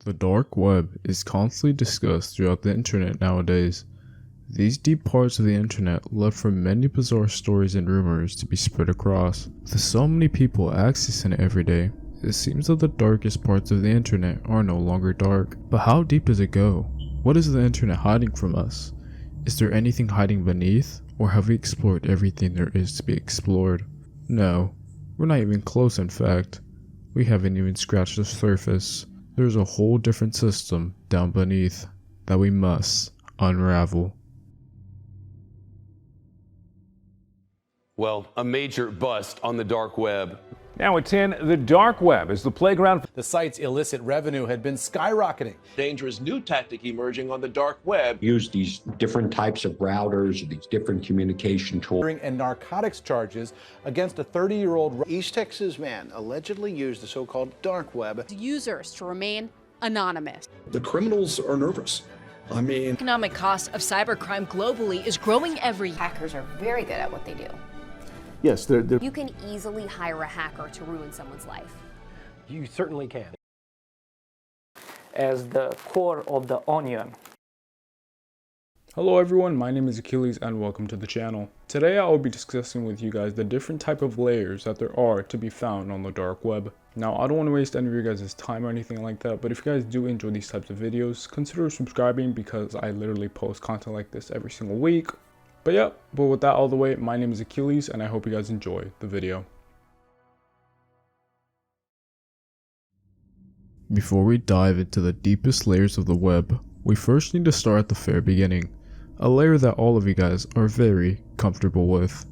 The dark web is constantly discussed throughout the internet nowadays. These deep parts of the internet led for many bizarre stories and rumors to be spread across. With so many people accessing it every day, it seems that the darkest parts of the internet are no longer dark. But how deep does it go? What is the internet hiding from us? Is there anything hiding beneath, or have we explored everything there is to be explored? No, we're not even close. In fact, we haven't even scratched the surface. There's a whole different system down beneath that we must unravel. Well, a major bust on the dark web. Now at 10, the dark web is the playground. The site's illicit revenue had been skyrocketing. Dangerous new tactic emerging on the dark web. Use these different types of routers, these different communication tools. And narcotics charges against a 30-year-old East Texas man allegedly used the so-called dark web. Users to remain anonymous. The criminals are nervous. Economic cost of cybercrime globally is growing every year. Hackers are very good at what they do. Yes, You can easily hire a hacker to ruin someone's life. you certainly can. As the core of the onion. Hello everyone, my name is Achilles and welcome to the channel. Today I will be discussing with you guys the different type of layers that there are to be found on the dark web. Now I don't want to waste any of your guys' time or anything like that, but if you guys do enjoy these types of videos, consider subscribing because I literally post content like this every single week. But with that out of the way, my name is Achilles and I hope you guys enjoy the video. Before we dive into the deepest layers of the web, we first need to start at the very beginning, a layer that all of you guys are very comfortable with.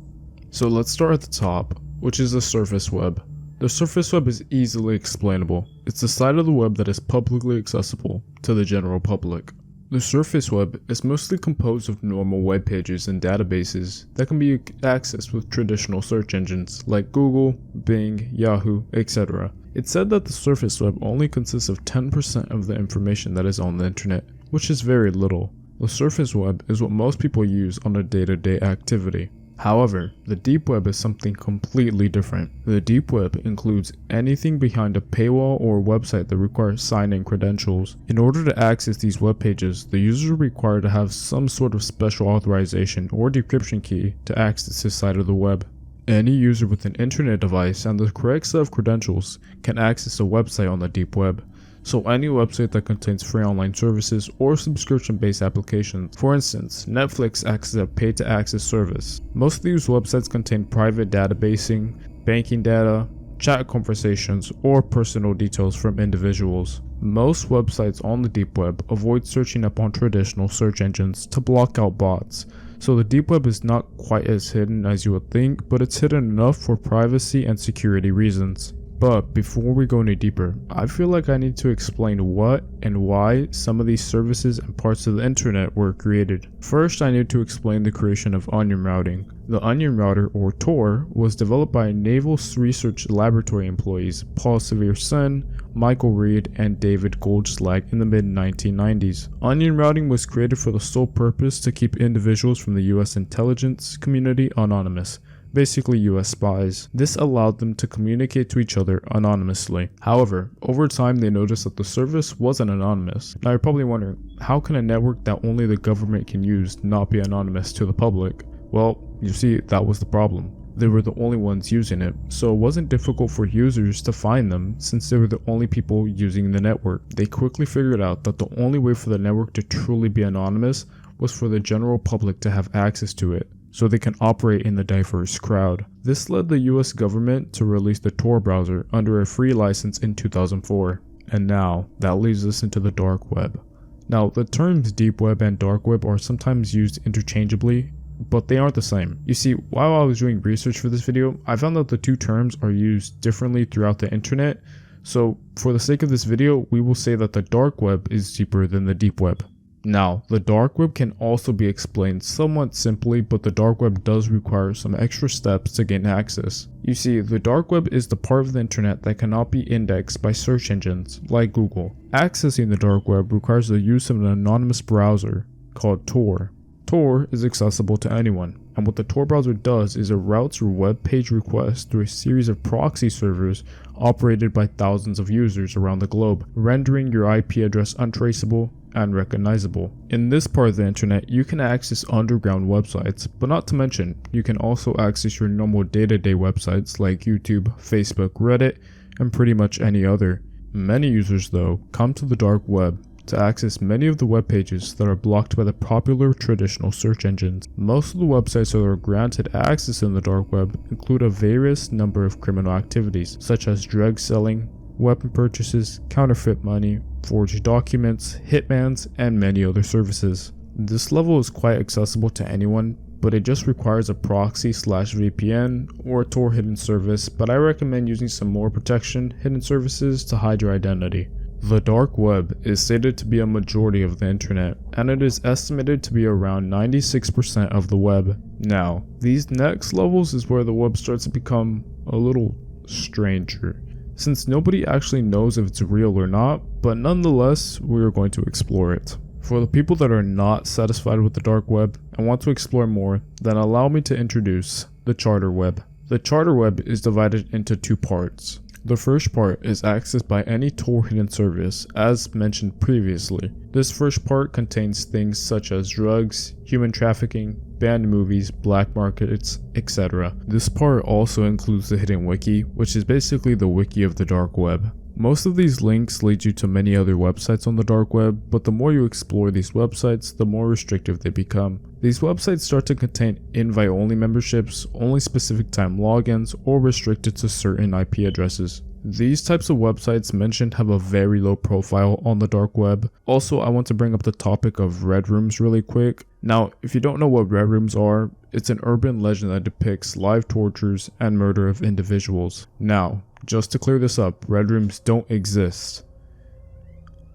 So let's start at the top, which is the surface web. The surface web is easily explainable. It's the side of the web that is publicly accessible to the general public. The surface web is mostly composed of normal web pages and databases that can be accessed with traditional search engines like Google, Bing, Yahoo, etc. It's said that the surface web only consists of 10% of the information that is on the internet, which is very little. The surface web is what most people use on a day-to-day activity. However, the deep web is something completely different. The deep web includes anything behind a paywall or website that requires sign-in credentials. In order to access these web pages, the user is required to have some sort of special authorization or decryption key to access this side of the web. Any user with an internet device and the correct set of credentials can access a website on the deep web. So any website that contains free online services or subscription-based applications. For instance, Netflix acts as a pay-to-access service. Most of these websites contain private databasing, banking data, chat conversations, or personal details from individuals. Most websites on the deep web avoid searching up on traditional search engines to block out bots. So the deep web is not quite as hidden as you would think, but it's hidden enough for privacy and security reasons. But before we go any deeper, I feel like I need to explain what and why some of these services and parts of the internet were created. First, I need to explain the creation of onion routing. The onion router, or Tor, was developed by Naval Research Laboratory employees Paul Sevier-Sen, Michael Reed, and David Goldschlag in the mid-1990s. Onion routing was created for the sole purpose to keep individuals from the US intelligence community anonymous. Basically US spies. This allowed them to communicate to each other anonymously. However, over time they noticed that the service wasn't anonymous. Now you're probably wondering, how can a network that only the government can use not be anonymous to the public? Well, you see, that was the problem. They were the only ones using it, so it wasn't difficult for users to find them since they were the only people using the network. They quickly figured out that the only way for the network to truly be anonymous was for the general public to have access to it, so they can operate in the diverse crowd. This led the US government to release the Tor browser under a free license in 2004. And now, that leads us into the dark web. Now, the terms deep web and dark web are sometimes used interchangeably, but they aren't the same. You see, while I was doing research for this video, I found that the two terms are used differently throughout the internet. So, for the sake of this video, we will say that the dark web is deeper than the deep web. Now, the dark web can also be explained somewhat simply, but the dark web does require some extra steps to gain access. You see, the dark web is the part of the internet that cannot be indexed by search engines like Google. Accessing the dark web requires the use of an anonymous browser called Tor. Tor is accessible to anyone. and what the Tor browser does is it routes your web page requests through a series of proxy servers operated by thousands of users around the globe, rendering your IP address untraceable and recognizable. In this part of the internet, you can access underground websites, but not to mention, you can also access your normal day-to-day websites like YouTube, Facebook, Reddit, and pretty much any other. Many users, though, come to the dark web to access many of the web pages that are blocked by the popular traditional search engines. Most of the websites that are granted access in the dark web include a various number of criminal activities, such as drug selling, weapon purchases, counterfeit money, forged documents, hitmans, and many other services. This level is quite accessible to anyone, but it just requires a proxy/VPN or a Tor hidden service, but I recommend using some more protection hidden services to hide your identity. The dark web is stated to be a majority of the internet, and it is estimated to be around 96% of the web. Now, these next levels is where the web starts to become a little stranger, since nobody actually knows if it's real or not, but nonetheless, we are going to explore it. For the people that are not satisfied with the dark web and want to explore more, then allow me to introduce the charter web. The charter web is divided into two parts. The first part is accessed by any Tor hidden service, as mentioned previously. This first part contains things such as drugs, human trafficking, banned movies, black markets, etc. This part also includes the hidden wiki, which is basically the wiki of the dark web. Most of these links lead you to many other websites on the dark web, but the more you explore these websites, the more restrictive they become. These websites start to contain invite-only memberships, only specific time logins, or restricted to certain IP addresses. These types of websites mentioned have a very low profile on the dark web. Also, I want to bring up the topic of red rooms really quick. Now, if you don't know what red rooms are, it's an urban legend that depicts live tortures and murder of individuals. Now, just to clear this up, red rooms don't exist.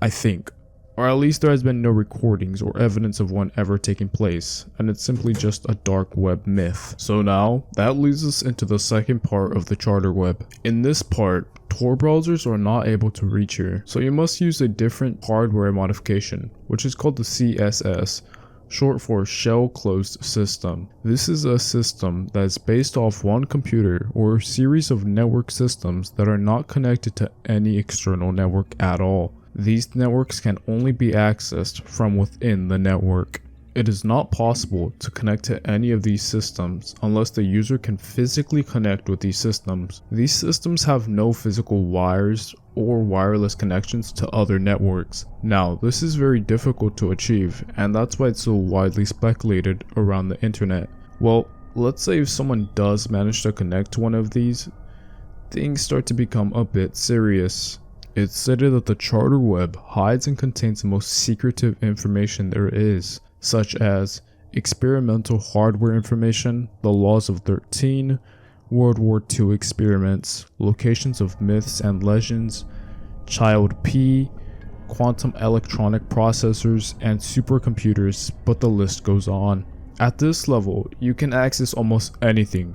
I think. Or at least there has been no recordings or evidence of one ever taking place, and it's simply just a dark web myth. So now, that leads us into the second part of the charter web. In this part, Tor browsers are not able to reach here, so you must use a different hardware modification, which is called the CSS, short for Shell Closed System. This is a system that is based off one computer or a series of network systems that are not connected to any external network at all. These networks can only be accessed from within the network. It is not possible to connect to any of these systems unless the user can physically connect with these systems. These systems have no physical wires or wireless connections to other networks. Now, this is very difficult to achieve, and that's why it's so widely speculated around the internet. Well, let's say if someone does manage to connect to one of these, things start to become a bit serious. It's stated that the charter web hides and contains the most secretive information there is, such as experimental hardware information, the laws of 13, World War II experiments, locations of myths and legends, child P, quantum electronic processors, and supercomputers, but the list goes on. At this level, you can access almost anything.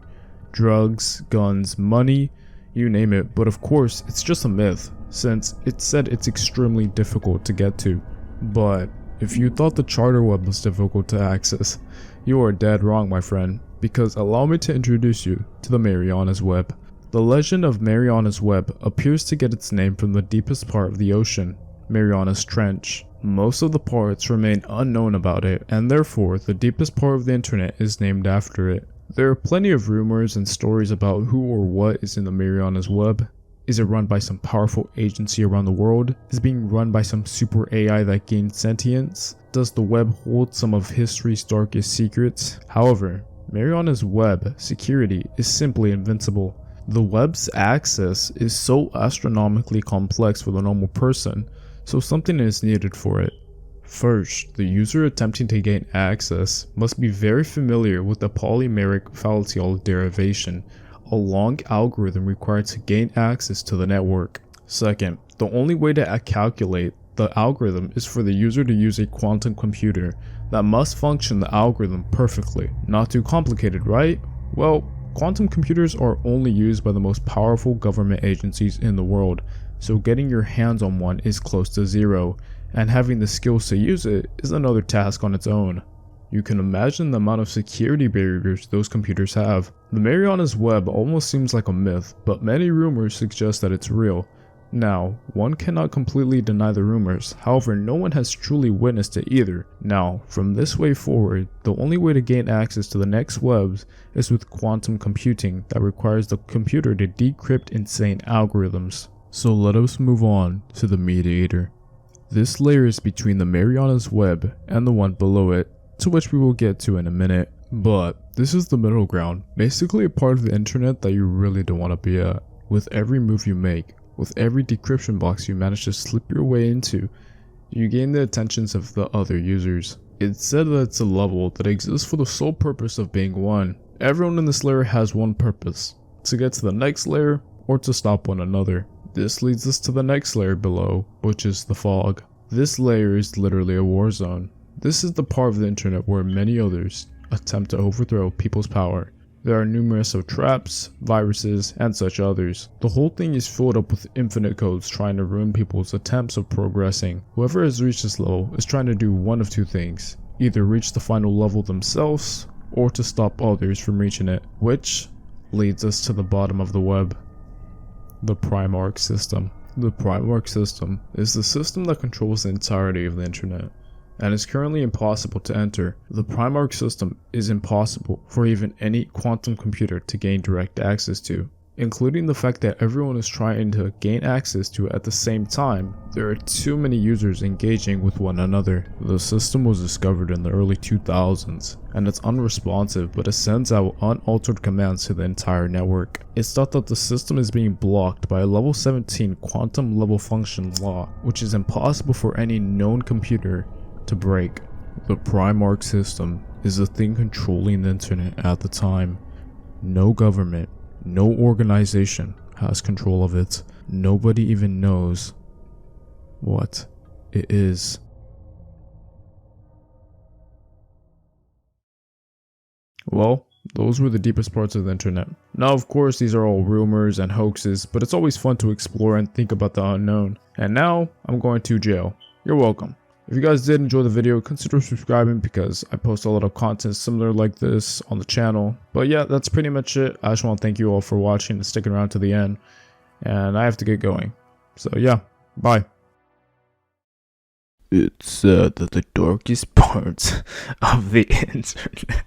Drugs, guns, money, you name it, but of course, it's just a myth, since it said it's extremely difficult to get to. But if you thought the charter web was difficult to access, you are dead wrong, my friend, because allow me to introduce you to the Marianas Web. The legend of Marianas Web appears to get its name from the deepest part of the ocean, Marianas Trench. Most of the parts remain unknown about it, and therefore the deepest part of the internet is named after it. There are plenty of rumors and stories about who or what is in the Marianas Web. Is it run by some powerful agency around the world? Is it being run by some super AI that gained sentience? Does the web hold some of history's darkest secrets? However, Marianas Web security is simply invincible. The web's access is so astronomically complex for the normal person, so something is needed for it. First, the user attempting to gain access must be very familiar with the polymeric fallacial derivation, a long algorithm required to gain access to the network. Second, the only way to calculate the algorithm is for the user to use a quantum computer that must function the algorithm perfectly. Not too complicated, right? Well, quantum computers are only used by the most powerful government agencies in the world, so getting your hands on one is close to zero, and having the skills to use it is another task on its own. You can imagine the amount of security barriers those computers have. The Marianas Web almost seems like a myth, but many rumors suggest that it's real. Now, one cannot completely deny the rumors, however no one has truly witnessed it either. Now, from this way forward, the only way to gain access to the next webs is with quantum computing that requires the computer to decrypt insane algorithms. So let us move on to the Mediator. This layer is between the Marianas Web and the one below it, to which we will get to in a minute. But this is the middle ground, basically a part of the internet that you really don't want to be at. With every move you make, with every decryption box you manage to slip your way into, you gain the attentions of the other users. It's said that it's a level that exists for the sole purpose of being one. Everyone in this layer has one purpose: to get to the next layer or to stop one another. This leads us to the next layer below, which is the fog. This layer is literally a war zone. This is the part of the internet where many others attempt to overthrow people's power. There are numerous of traps, viruses, and such others. The whole thing is filled up with infinite codes trying to ruin people's attempts of progressing. Whoever has reached this level is trying to do one of two things: either reach the final level themselves, or to stop others from reaching it. Which leads us to the bottom of the web. The Primarch System. The Primarch System is the system that controls the entirety of the internet, and is currently impossible to enter. The Primarch System is impossible for even any quantum computer to gain direct access to, including the fact that everyone is trying to gain access to it at the same time. There are too many users engaging with one another. The system was discovered in the early 2000s, and it's unresponsive, but it sends out unaltered commands to the entire network. It's thought that the system is being blocked by a level 17 quantum level function law, which is impossible for any known computer to break. The Primarch System is the thing controlling the internet at the time. No government, no organization has control of it. Nobody even knows what it is. Well, those were the deepest parts of the internet. Now, of course, these are all rumors and hoaxes, but it's always fun to explore and think about the unknown. And now, I'm going to jail. You're welcome. If you guys did enjoy the video, consider subscribing because I post a lot of content similar like this on the channel. But yeah, that's pretty much it. I just want to thank you all for watching and sticking around to the end. And I have to get going. So yeah, bye. It's said that the darkest parts of the internet